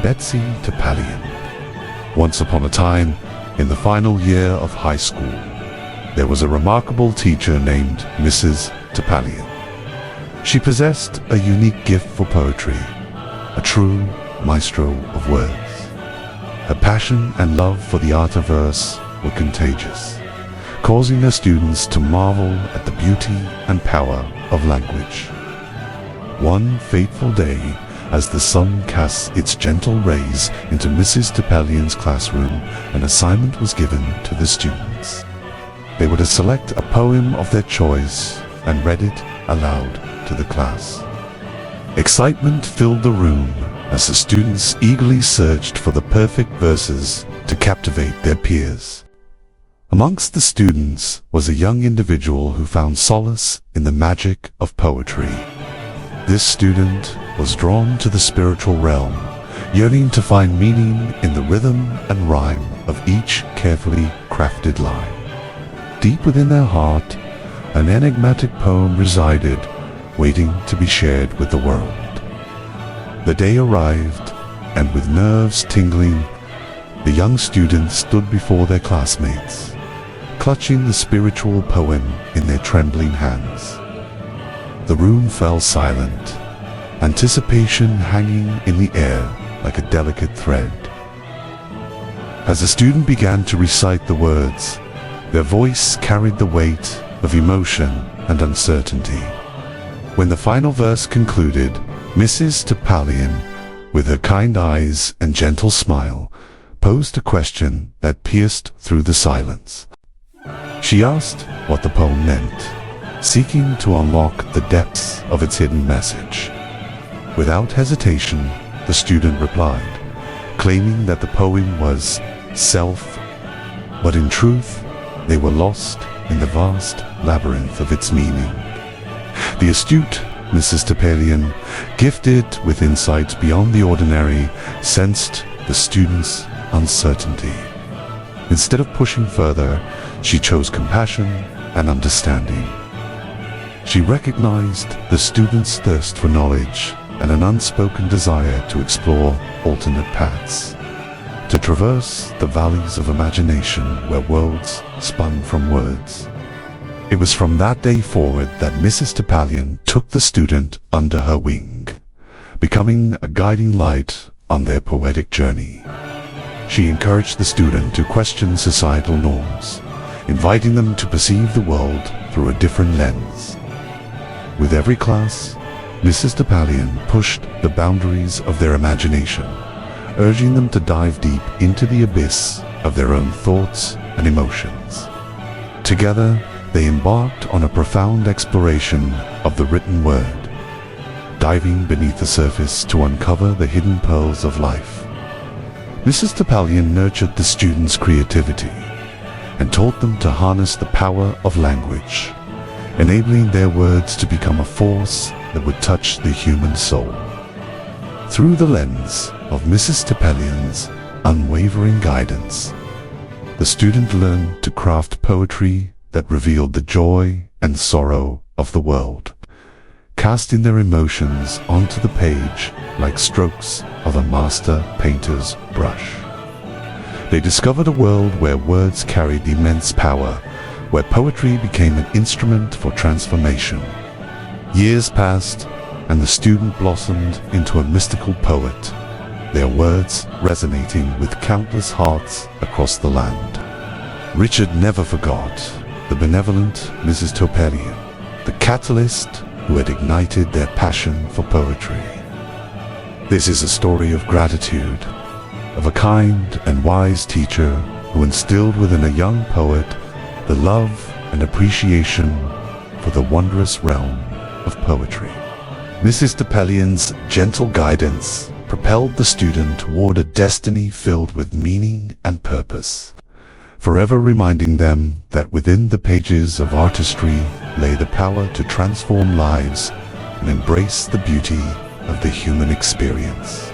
Betsy Topallion. Once upon a time, in the final year of high school, there was a remarkable teacher named Mrs. Topallion. She possessed a unique gift for poetry, a true maestro of words. Her passion and love for the art of verse were contagious, causing her students to marvel at the beauty and power of language. One fateful day, as the sun cast its gentle rays into Mrs. Topallion's classroom, an assignment was given to the students. They were to select a poem of their choice and read it aloud to the class. Excitement filled the room as the students eagerly searched for the perfect verses to captivate their peers. Amongst the students was a young individual who found solace in the magic of poetry. This student was drawn to the spiritual realm, yearning to find meaning in the rhythm and rhyme of each carefully crafted line. Deep within their heart, an enigmatic poem resided, waiting to be shared with the world. The day arrived, and with nerves tingling, the young students stood before their classmates, clutching the spiritual poem in their trembling hands. The room fell silent, anticipation hanging in the air like a delicate thread. As the student began to recite the words, their voice carried the weight of emotion and uncertainty. When the final verse concluded, Mrs. Topallion, with her kind eyes and gentle smile, posed a question that pierced through the silence. She asked what the poem meant, seeking to unlock the depths of its hidden message. Without hesitation, the student replied, claiming that the poem was self, but in truth, they were lost in the vast labyrinth of its meaning. The astute Mrs. Topallion, gifted with insights beyond the ordinary, sensed the student's uncertainty. Instead of pushing further, she chose compassion and understanding. She recognized the student's thirst for knowledge and an unspoken desire to explore alternate paths, to traverse the valleys of imagination where worlds spun from words. It was from that day forward that Mrs. Topallion took the student under her wing, becoming a guiding light on their poetic journey. She encouraged the student to question societal norms, inviting them to perceive the world through a different lens. With every class, Mrs. Topallion pushed the boundaries of their imagination, urging them to dive deep into the abyss of their own thoughts and emotions. Together, they embarked on a profound exploration of the written word, diving beneath the surface to uncover the hidden pearls of life. Mrs. Topallion nurtured the students' creativity and taught them to harness the power of language, enabling their words to become a force that would touch the human soul. Through the lens of Mrs. Topallion's unwavering guidance, the student learned to craft poetry that revealed the joy and sorrow of the world, casting their emotions onto the page like strokes of a master painter's brush. They discovered a world where words carried immense power, where poetry became an instrument for transformation. Years passed, and the student blossomed into a mystical poet, their words resonating with countless hearts across the land. Richard never forgot the benevolent Mrs. Topallion, the catalyst who had ignited their passion for poetry. This is a story of gratitude, of a kind and wise teacher who instilled within a young poet the love and appreciation for the wondrous realm of poetry. Mrs. Topallion's gentle guidance propelled the student toward a destiny filled with meaning and purpose, forever reminding them that within the pages of artistry lay the power to transform lives and embrace the beauty of the human experience.